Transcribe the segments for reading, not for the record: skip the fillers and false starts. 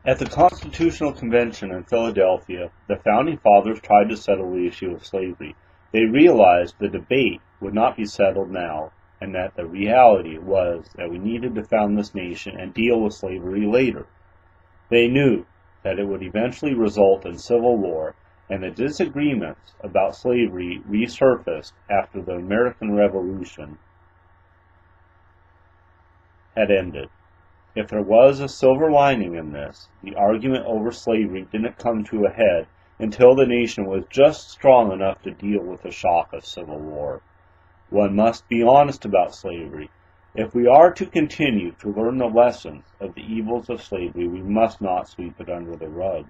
At the Constitutional Convention in Philadelphia, the Founding Fathers tried to settle the issue of slavery. They realized the debate would not be settled now, and that the reality was that we needed to found this nation and deal with slavery later. They knew that it would eventually result in civil war, and the disagreements about slavery resurfaced after the American Revolution had ended. If there was a silver lining in this, the argument over slavery didn't come to a head until the nation was just strong enough to deal with the shock of civil war. One must be honest about slavery. If we are to continue to learn the lessons of the evils of slavery, we must not sweep it under the rug.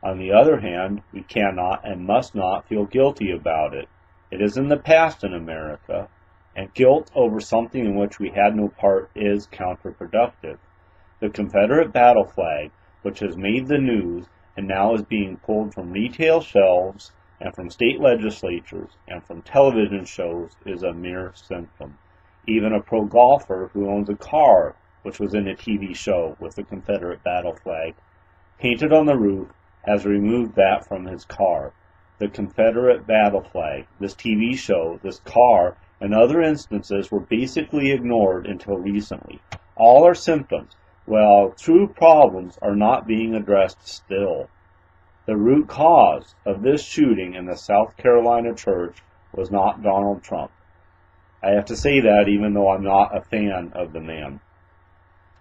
On the other hand, we cannot and must not feel guilty about it. It is in the past in America, and guilt over something in which we had no part is counterproductive. The Confederate battle flag, which has made the news and now is being pulled from retail shelves and from state legislatures and from television shows, is a mere symptom. Even a pro golfer who owns a car, which was in a TV show with the Confederate battle flag painted on the roof, has removed that from his car. The Confederate battle flag, this TV show, this car, and other instances were basically ignored until recently. All are symptoms, while true problems are not being addressed still. The root cause of this shooting in the South Carolina church was not Donald Trump. I have to say that even though I'm not a fan of the man.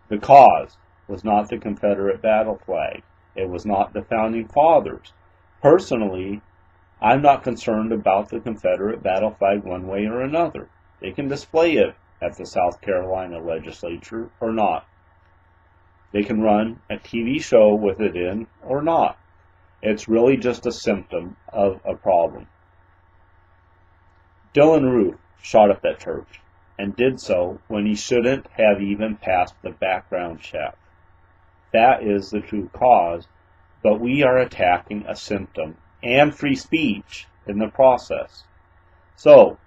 The cause was not the Confederate battle flag. It was not the Founding Fathers. Personally, I'm not concerned about the Confederate battle flag one way or another. They can display it at the South Carolina legislature or not. They can run a TV show with it in or not. It's really just a symptom of a problem. Dylan Roof shot up that church and did so when he shouldn't have even passed the background check. That is the true cause, but we are attacking a symptom and free speech in the process. So,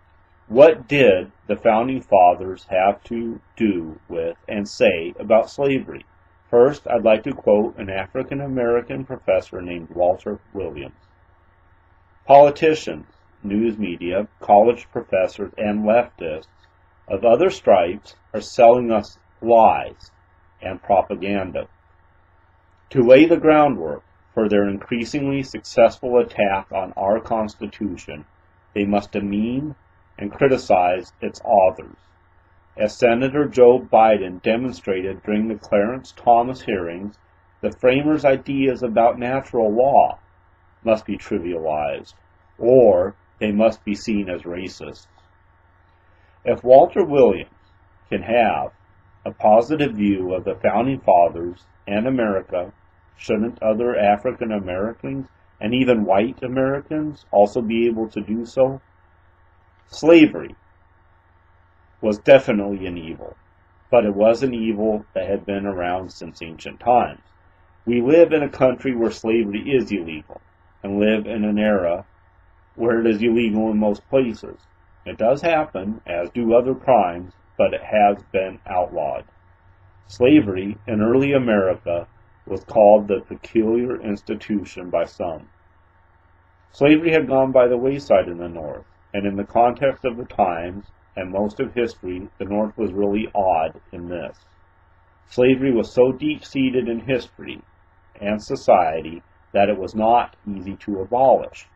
what did the Founding Fathers have to do with and say about slavery? First, I'd like to quote an African-American professor named Walter Williams. Politicians, news media, college professors, and leftists of other stripes are selling us lies and propaganda to lay the groundwork for their increasingly successful attack on our Constitution. They must demean and criticize its authors. As Senator Joe Biden demonstrated during the Clarence Thomas hearings, the framers' ideas about natural law must be trivialized, or they must be seen as racist. If Walter Williams can have a positive view of the Founding Fathers and America, shouldn't other African Americans and even white Americans also be able to do so? Slavery was definitely an evil, but it was an evil that had been around since ancient times. We live in a country where slavery is illegal, and live in an era where it is illegal in most places. It does happen, as do other crimes, but it has been outlawed. Slavery in early America was called the peculiar institution by some. Slavery had gone by the wayside in the North, and in the context of the times and most of history, the North was really odd in this. Slavery was so deep-seated in history and society that it was not easy to abolish.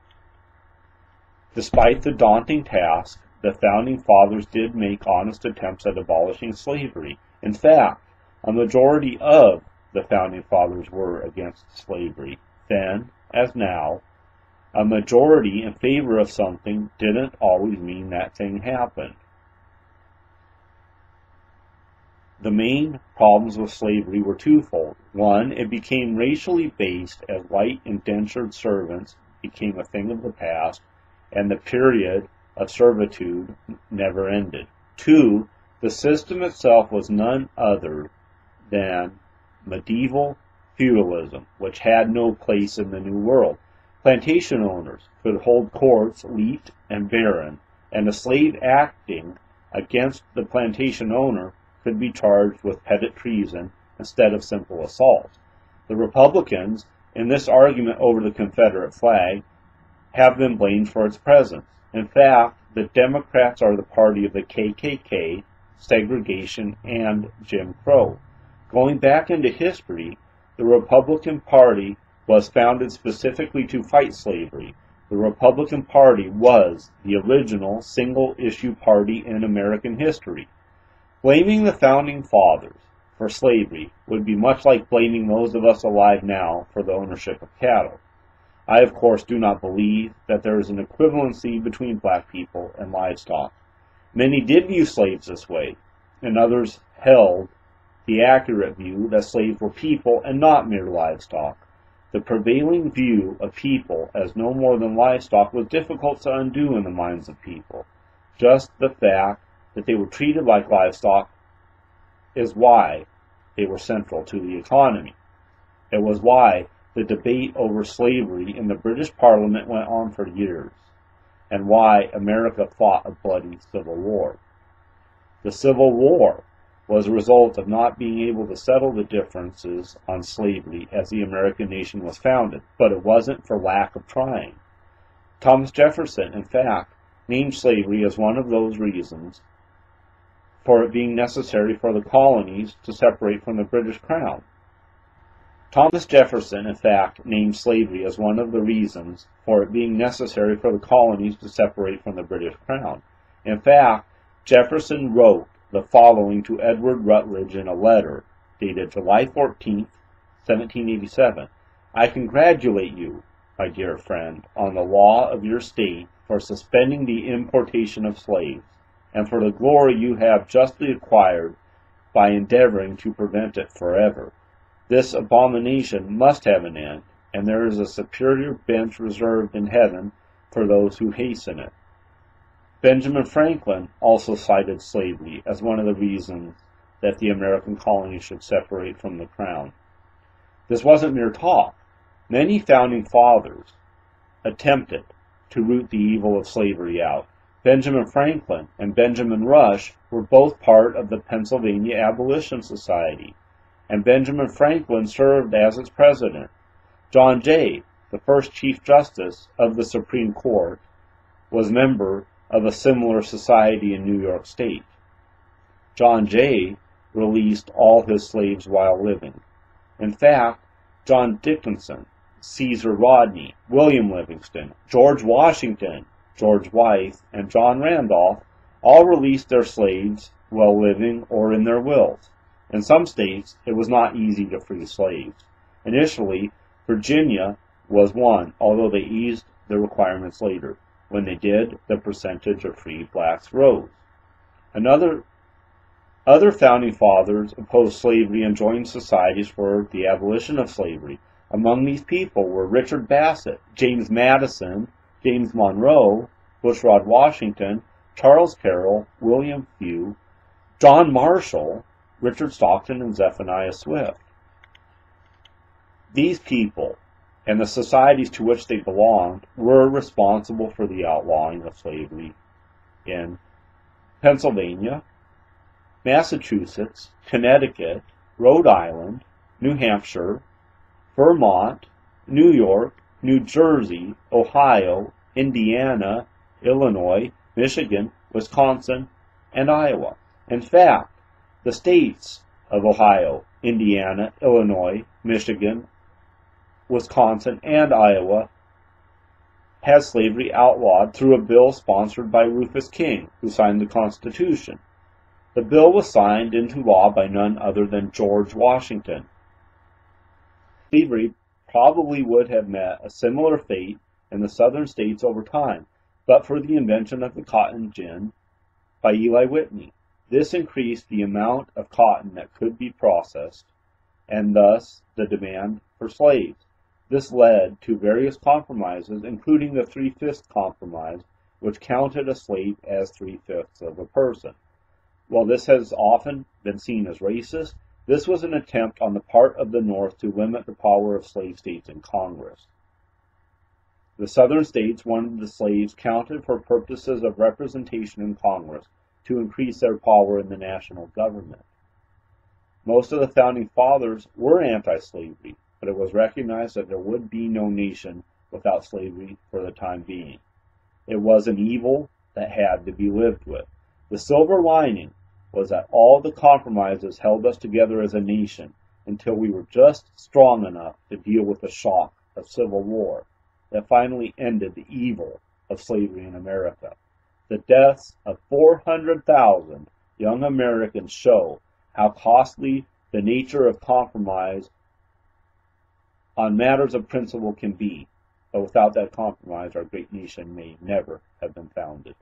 Despite the daunting task, the Founding Fathers did make honest attempts at abolishing slavery. In fact, a majority of the Founding Fathers were against slavery. Then, as now, a majority in favor of something didn't always mean that thing happened. The main problems with slavery were twofold. One, it became racially based as white indentured servants became a thing of the past, and the period of servitude never ended. Two, the system itself was none other than medieval feudalism, which had no place in the New World. Plantation owners could hold courts leet and barren, and a slave acting against the plantation owner could be charged with petty treason instead of simple assault. The Republicans, in this argument over the Confederate flag, have been blamed for its presence. In fact, the Democrats are the party of the KKK, segregation, and Jim Crow. Going back into history, the Republican Party was founded specifically to fight slavery. The Republican Party was the original single-issue party in American history. Blaming the Founding Fathers for slavery would be much like blaming those of us alive now for the ownership of cattle. I, of course, do not believe that there is an equivalency between black people and livestock. Many did view slaves this way, and others held the accurate view that slaves were people and not mere livestock. The prevailing view of people as no more than livestock was difficult to undo in the minds of people. Just the fact that they were treated like livestock is why they were central to the economy. It was why the debate over slavery in the British Parliament went on for years, and why America fought a bloody civil war. The Civil War was a result of not being able to settle the differences on slavery as the American nation was founded, but it wasn't for lack of trying. Thomas Jefferson, in fact, named slavery as one of those reasons for it being necessary for the colonies to separate from the British Crown. Thomas Jefferson, in fact, named slavery as one of the reasons for it being necessary for the colonies to separate from the British Crown. In fact, Jefferson wrote the following to Edward Rutledge in a letter dated July 14, 1787. I congratulate you, my dear friend, on the law of your state for suspending the importation of slaves, and for the glory you have justly acquired by endeavoring to prevent it forever. This abomination must have an end, and there is a superior bench reserved in heaven for those who hasten it. Benjamin Franklin also cited slavery as one of the reasons that the American colonies should separate from the Crown. This wasn't mere talk. Many founding fathers attempted to root the evil of slavery out. Benjamin Franklin and Benjamin Rush were both part of the Pennsylvania Abolition Society, and Benjamin Franklin served as its president. John Jay, the first Chief Justice of the Supreme Court, was member of a similar society in New York State. John Jay released all his slaves while living. In fact, John Dickinson, Caesar Rodney, William Livingston, George Washington, George Wythe, and John Randolph all released their slaves while living or in their wills. In some states, it was not easy to free slaves. Initially, Virginia was one, although they eased the requirements later. When they did, the percentage of free blacks rose. Other founding fathers opposed slavery and joined societies for the abolition of slavery. Among these people were Richard Bassett, James Madison, James Monroe, Bushrod Washington, Charles Carroll, William Few, John Marshall, Richard Stockton, and Zephaniah Swift. These people, and the societies to which they belonged, were responsible for the outlawing of slavery in Pennsylvania, Massachusetts, Connecticut, Rhode Island, New Hampshire, Vermont, New York, New Jersey, Ohio, Indiana, Illinois, Michigan, Wisconsin, and Iowa. In fact, the states of Ohio, Indiana, Illinois, Michigan, Wisconsin, and Iowa had slavery outlawed through a bill sponsored by Rufus King, who signed the Constitution. The bill was signed into law by none other than George Washington. Slavery probably would have met a similar fate in the southern states over time, but for the invention of the cotton gin by Eli Whitney. This increased the amount of cotton that could be processed, and thus the demand for slaves. This led to various compromises, including the Three-Fifths Compromise, which counted a slave as 3/5 of a person. While this has often been seen as racist, this was an attempt on the part of the North to limit the power of slave states in Congress. The southern states wanted the slaves counted for purposes of representation in Congress to increase their power in the national government. Most of the founding fathers were anti-slavery, but it was recognized that there would be no nation without slavery for the time being. It was an evil that had to be lived with. The silver lining was that all the compromises held us together as a nation until we were just strong enough to deal with the shock of civil war that finally ended the evil of slavery in America. The deaths of 400,000 young Americans show how costly the nature of compromise on matters of principle can be, but without that compromise, our great nation may never have been founded.